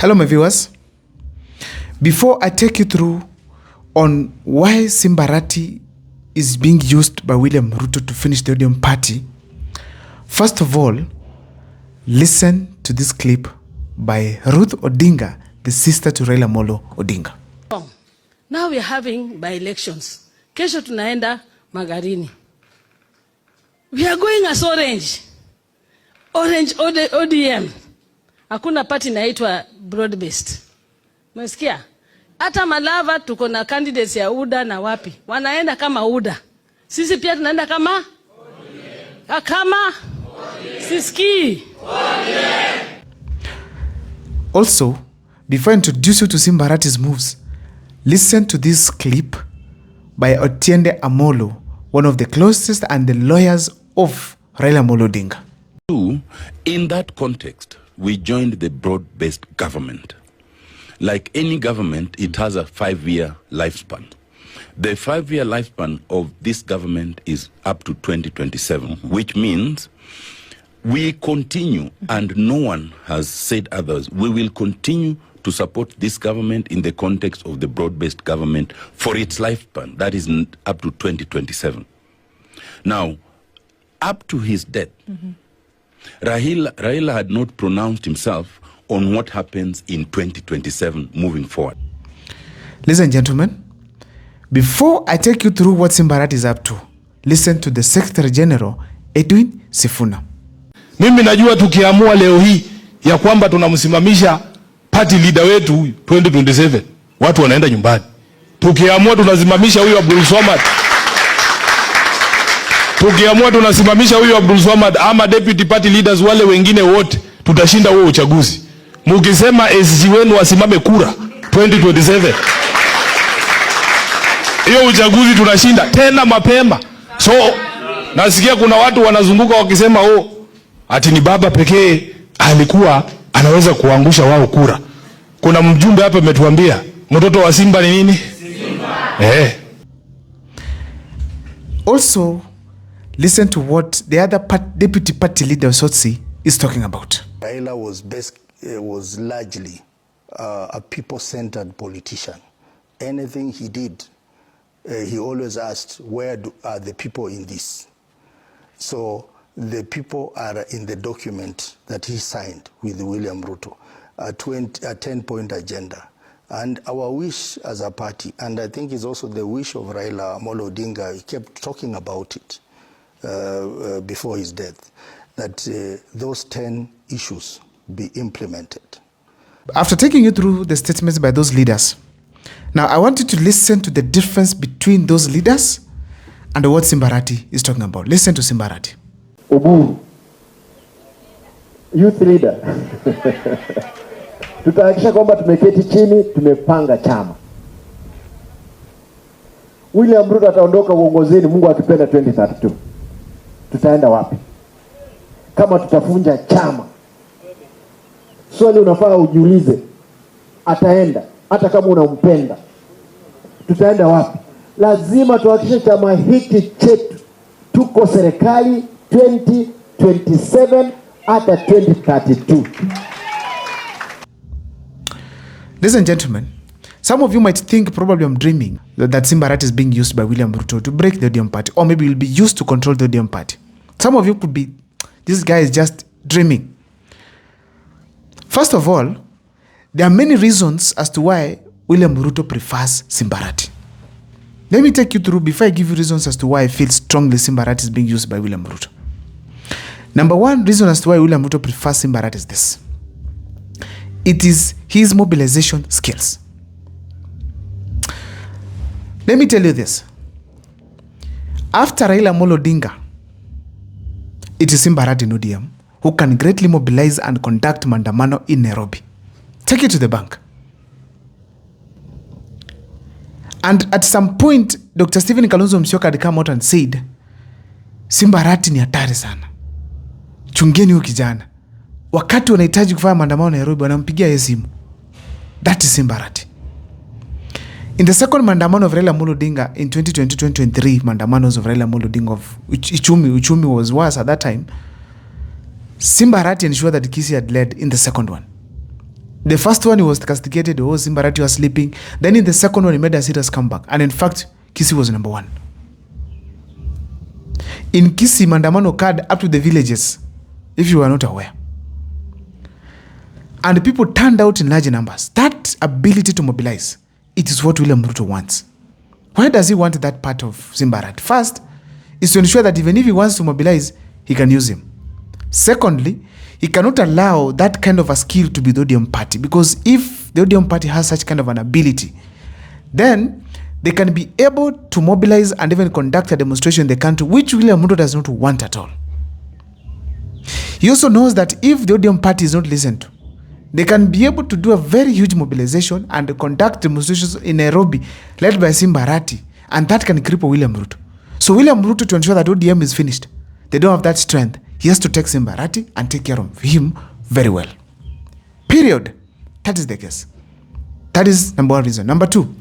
Hello my viewers. Before I take you through on why Simba Arati is being used by William Ruto to finish the ODM party, first of all, listen to this clip by Ruth Odinga, the sister to Raila Amolo Odinga. Now we are having by-elections. Kesho tunaenda Magarini. We are going as Orange. Orange ODM. Hakuna party inaitwa broad-based. Umesikia? Hata Malava tuko na candidates ya UDA na wapi. Wanaenda kama UDA. Sisi pia tunaenda kama ODM. Kama ODM. Siski ODM. Also, before I introduce you to Simba Arati's moves, listen to this clip by Otiende Amolo, one of the closest and the lawyers of Raila Amolo Odinga. In that context, we joined the broad-based government. Like any government, it has a 5-year lifespan. The 5-year lifespan of this government is up to 2027, which means we continue, and no one has said others, we will continue to support this government in the context of the broad-based government for its lifespan, that is up to 2027. Now, up to his death, Raila had not pronounced himself on what happens in 2027 moving forward. Listen, gentlemen, before I take you through what Simba Arati is up to, listen to the Secretary General, Edwin Sifuna. Mimi najua tukiamua leo hii ya kwamba tunamsimamisha party leader wetu 2027, watu wanaenda nyumbani. Tukiamua tunasimamisha huyu Abdul Swamad. Tukiamua tunasimamisha huyu Abdul Swamad ama deputy party leaders wale wengine wote, tutashinda huo uchaguzi. Mukisema SG wenu wasimame kura 2027, hiyo uchaguzi tunashinda tena mapema. So nasikia kuna watu wanazunguka wakisema ati ni baba pekee alikuwa anaweza kuangusha wao kura. Kuna mjumbe hapa ametuambia mtoto wa Simba ni nini? Simba. Also, listen to what the other deputy party leader Sotsi is talking about. Raila was largely a people-centered politician. Anything he did, he always asked, where are the people in this? So the people are in the document that he signed with William Ruto, a 10-point agenda. And our wish as a party, and I think it's also the wish of Raila Amolo Odinga, he kept talking about it before his death, that those 10 issues be implemented. After taking you through the statements by those leaders, now I want you to listen to the difference between those leaders and what Simba Arati is talking about. Listen to Simba Arati. Oburu, youth leader. Tutahakisha kwamba tumeketi chini, tumepanga chama. William Ruto ataondoka uongozini, Mungu akipenda 2032. Tutaenda wapi? Kama tutafunja chama. Swali unafaa ujiulize, ataenda hata kama unampenda. Tutaenda wapi? Lazima tuhakikishe chama hiki chetu tuko serikali 2027 hata 2032. Ladies and gentlemen, some of you might think probably I'm dreaming that Simba Arati is being used by William Ruto to break the ODM party, or maybe will be used to control the ODM party. Some of you could be, this guy is just dreaming. First of all, there are many reasons as to why William Ruto prefers Simba Arati. Let me take you through before I give you reasons as to why I feel strongly Simba Arati is being used by William Ruto. Number one reason as to why William Ruto prefers Simba Arati is this. It is his mobilization skills. Let me tell you this. After Raila Amolo Odinga, it is Simba Arati in ODM who can greatly mobilize and conduct maandamano in Nairobi. Take it to the bank. And at some point, Dr. Stephen Kalonzo Musyoka had come out and said, Simba Arati ni hatari sana. Chungeni huyu kijana. Wakati wanahitaji kufanya maandamano Nairobi, wanampigia yeye simu. That is Simba Arati. In the second maandamano of Raila Amolo Odinga in 2020-2023, maandamanos of Raila Amolo Odinga of Uchumi was worse at that time. Simba Arati ensured that Kisi had led in the second one. The first one, he was castigated. Oh, Simba Arati was sleeping. Then in the second one, he made a serious comeback. And in fact, Kisii was number 1. In Kisii, maandamano occurred up to the villages, if you were not aware. And people turned out in large numbers. That ability to mobilize, it is what William Ruto wants. Why does he want that part of Simba Arati? First, is to ensure that even if he wants to mobilize, he can use him. Secondly, he cannot allow that kind of a skill to be the ODM party, because if the ODM party has such kind of an ability, then they can be able to mobilize and even conduct a demonstration in the country, which William Ruto does not want at all. He also knows that if the ODM party is not listened to, they can be able to do a very huge mobilization and conduct demonstrations in Nairobi led by Simba Arati, and that can cripple William Ruto. So William Ruto, to ensure that ODM is finished, they don't have that strength, he has to take Simba Arati and take care of him very well. Period. That is the case. That is number 1 reason. Number 2,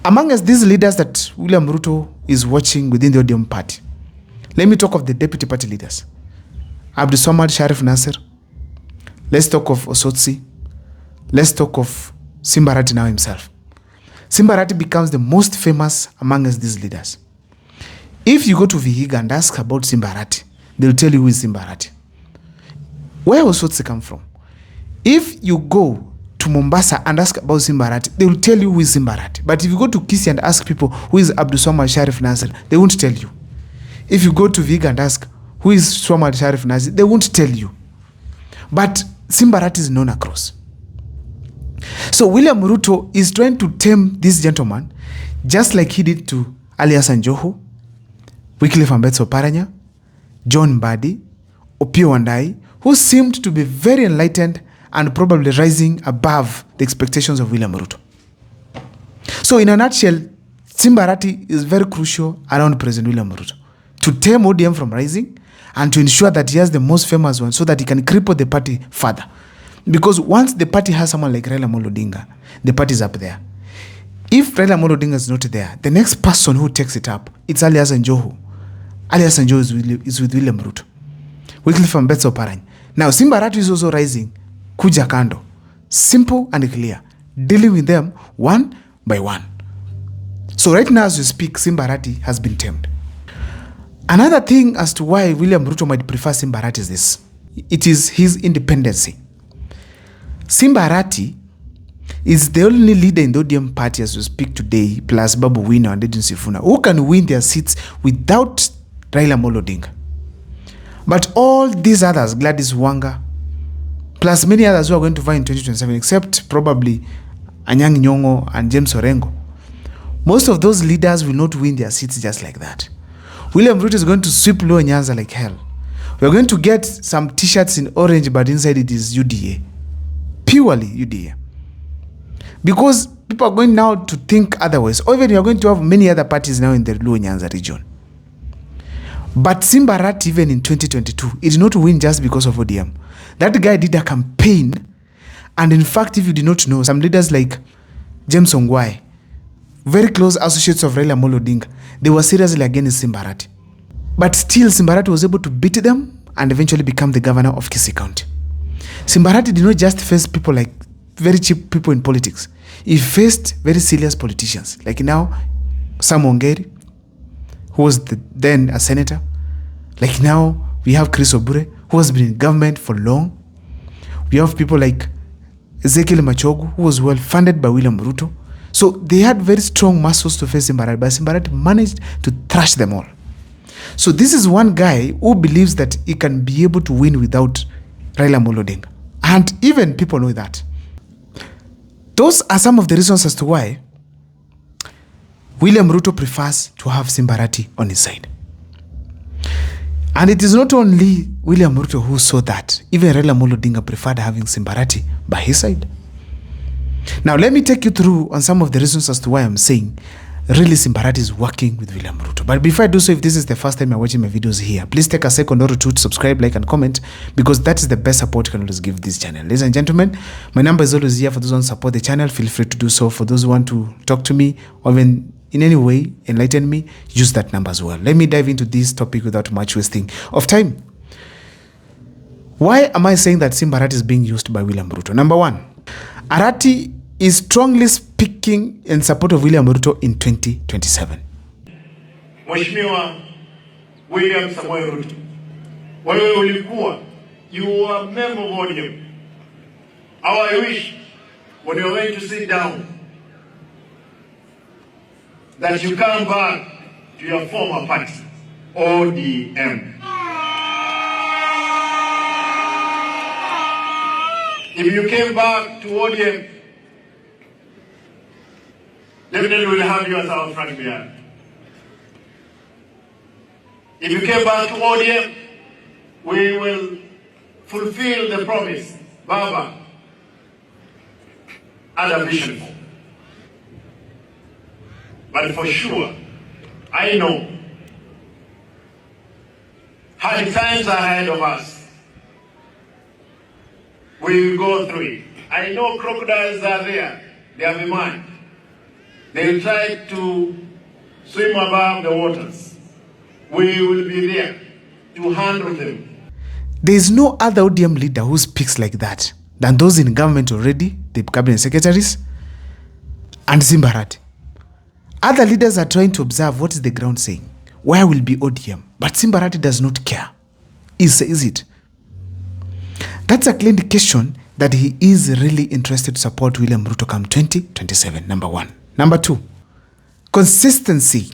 among us, these leaders that William Ruto is watching within the ODM party, let me talk of the deputy party leaders. Abdulswamad Sharif Nasser. Let's talk of Osotsi. Let's talk of Simba Arati now himself. Simba Arati becomes the most famous among us, these leaders. If you go to Vihiga and ask about Simba Arati, they'll tell you who is Simba Arati. Where Osotsi come from? If you go to Mombasa and ask about Simba Arati, they will tell you who is Simba Arati. But if you go to Kisii and ask people who is Abdulswamad Sharif Nasser, they won't tell you. If you go to Vihiga and ask who is Swamad Sharif Nasser, they won't tell you. But Simba Arati is known across. So William Ruto is trying to tame this gentleman, just like he did to Ali Hassan Joho, Wycliffe Ambetsa Oparanya, John Mbadi, Opiyo Wandayi, who seemed to be very enlightened and probably rising above the expectations of William Ruto. So in a nutshell, Simba Arati is very crucial around President William Ruto to tame ODM from rising and to ensure that he has the most famous one so that he can cripple the party further. Because once the party has someone like Raila Amolo Odinga, the party is up there. If Raila Amolo Odinga is not there, the next person who takes it up, it's Ali Hassan Joho. Ali Hassan Joho is with William Ruto. Wycliffe Ambetsa Oparanya. Now Simba Arati is also rising. Kuja kando. Simple and clear. Dealing with them one by one. So right now as we speak, Simba Arati has been tamed. Another thing as to why William Ruto might prefer Simba Arati is this. It is his independency. Simba Arati is the only leader in the ODM party as we speak today, plus Babu Wina and Edwin Sifuna, who can win their seats without Raila Amolo Odinga. But all these others, Gladys Wanga, plus many others who are going to fight in 2027, except probably Anyang' Nyong'o and James Orengo, most of those leaders will not win their seats just like that. William Ruto is going to sweep Luo Nyanza like hell. We're going to get some t-shirts in orange, but inside it is UDA. Purely UDA. Because people are going now to think otherwise. Or even you're going to have many other parties now in the Luo Nyanza region. But Simba Arati, even in 2022, it did not win just because of ODM. That guy did a campaign. And in fact, if you did not know, some leaders like James Ongwae, very close associates of Raila Amolo Odinga, they were seriously against Simba Arati. But still, Simba Arati was able to beat them and eventually become the governor of Kisii County. Simba Arati did not just face people like very cheap people in politics. He faced very serious politicians. Like now, Sam Ongeri, who was then a senator. Like now, we have Chris Obure, who has been in government for long. We have people like Ezekiel Machogu, who was well funded by William Ruto. So they had very strong muscles to face Simba Arati, but Simba Arati managed to thrash them all. So this is one guy who believes that he can be able to win without Raila Amolo Odinga. And even people know that. Those are some of the reasons as to why William Ruto prefers to have Simba Arati on his side. And it is not only William Ruto who saw that. Even Raila Amolo Odinga preferred having Simba Arati by his side. Now let me take you through on some of the reasons as to why I'm saying really Simba Arati is working with William Ruto. But before I do so, if this is the first time you're watching my videos here, please take a second or two to subscribe, like and comment, because that is the best support you can always give this channel. Ladies and gentlemen, my number is always here for those who want to support the channel. Feel free to do so. For those who want to talk to me or even in any way enlighten me, use that number as well. Let me dive into this topic without much wasting of time. Why am I saying that Simba Arati is being used by William Ruto? Number one, Arati is strongly speaking in support of William Ruto in 2027. Mheshimiwa William Samoei Ruto, wewe ulikuwa, you are a member of ODM. How I wish when you're going to sit down that you come back to your former party, ODM. If you came back to ODM, definitely we'll have you as our front behind. If you came back to ODM, we will fulfill the promise Baba had a vision for. But for sure, I know hard times are ahead of us. We will go through it. I know crocodiles are there. They have a mind. They will try to swim above the waters. We will be there to handle them. There is no other ODM leader who speaks like that than those in government already, the cabinet secretaries, and Simba Arati. Other leaders are trying to observe what is the ground saying. Where will be ODM? But Simba Arati does not care. He says it. That's a clear indication that he is really interested to support William Ruto come 2027, number one. Number two, consistency.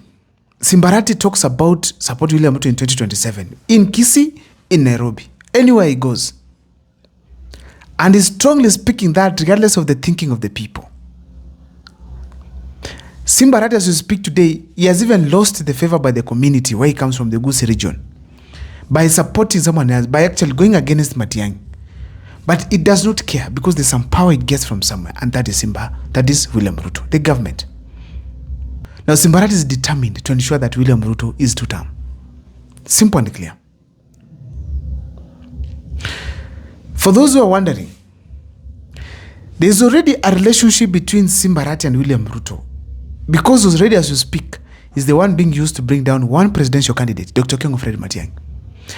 Simba Arati talks about support William Ruto in 2027. In Kisii, in Nairobi, anywhere he goes. And he's strongly speaking that regardless of the thinking of the people. Simba Arati, as we speak today, he has even lost the favor by the community where he comes from, the Gusii region, by supporting someone else, by actually going against Matiang'i. But it does not care because there's some power it gets from somewhere, and that is William Ruto, the government. Now, Simba Arati is determined to ensure that William Ruto is two-term. Simple and clear. For those who are wondering, there's already a relationship between Simba Arati and William Ruto, because already as we speak, is the one being used to bring down one presidential candidate, Dr. Kengo Fred Matiang'i.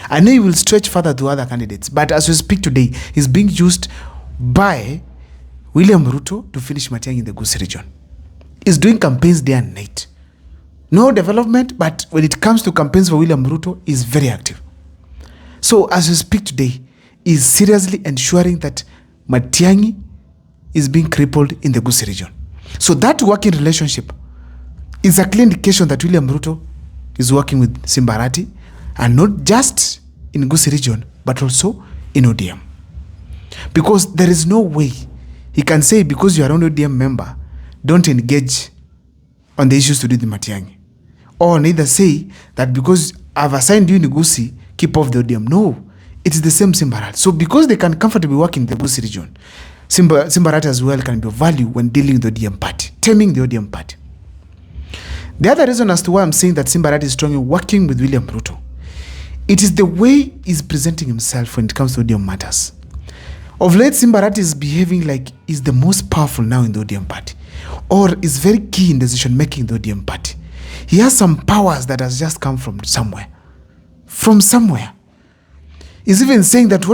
I know he will stretch further to other candidates, but as we speak today, he's being used by William Ruto to finish Matiang'i in the Gusii region. He's doing campaigns day and night. No development, but when it comes to campaigns for William Ruto, he's very active. So as we speak today, he's seriously ensuring that Matiang'i is being crippled in the Gusii region. So that working relationship is a clear indication that William Ruto is working with Simba Arati, and not just in Gusii region, but also in ODM. Because there is no way he can say, because you are an ODM member, don't engage on the issues to do with Matiang'i. Or neither say that because I've assigned you in Gusii, keep off the ODM. No, it is the same Simba Arati. So because they can comfortably work in the Gusii region, Simba Arati as well can be of value when dealing with the ODM party, taming the ODM party. The other reason as to why I'm saying that Simba Arati is strongly working with William Ruto, it is the way he's presenting himself when it comes to ODM matters. Of late, Simba Arati is behaving like he's the most powerful now in the ODM party, or is very key in decision making in the ODM party. He has some powers that has just come from somewhere. From somewhere. He's even saying that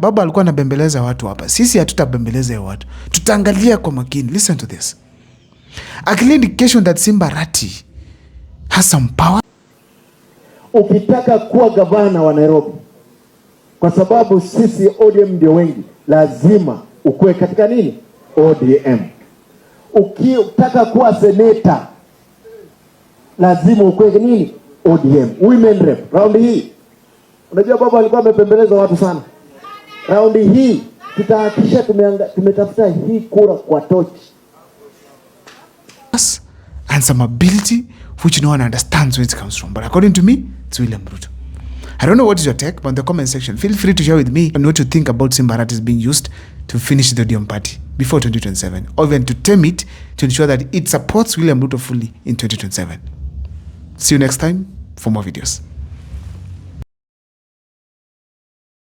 baba alikuwa anabembeleza watu hapa. Sisi hatutabembeleza watu. Tutaangalia kwa makini. Listen to this. A clear indication that Simba Arati has some power. Ukitaka kuwa gavana wa Nairobi, kwa sababu sisi ODM ndio wengi, lazima ukue katika nini? ODM. Ukitaka kuwa seneta, lazima ukue nini? ODM. Women rep. Raundi hii, unajua baba alikuwa amepembeleza watu sana. Raundi hii, tutahakisha tumetafuta hii kura kwa tochi. And some ability which no one understands where it comes from. But according to me, it's William Ruto. I don't know what is your take, but in the comment section, feel free to share with me and what you think about Simba Arati being used to finish the ODM party before 2027, or even to tame it to ensure that it supports William Ruto fully in 2027. See you next time for more videos.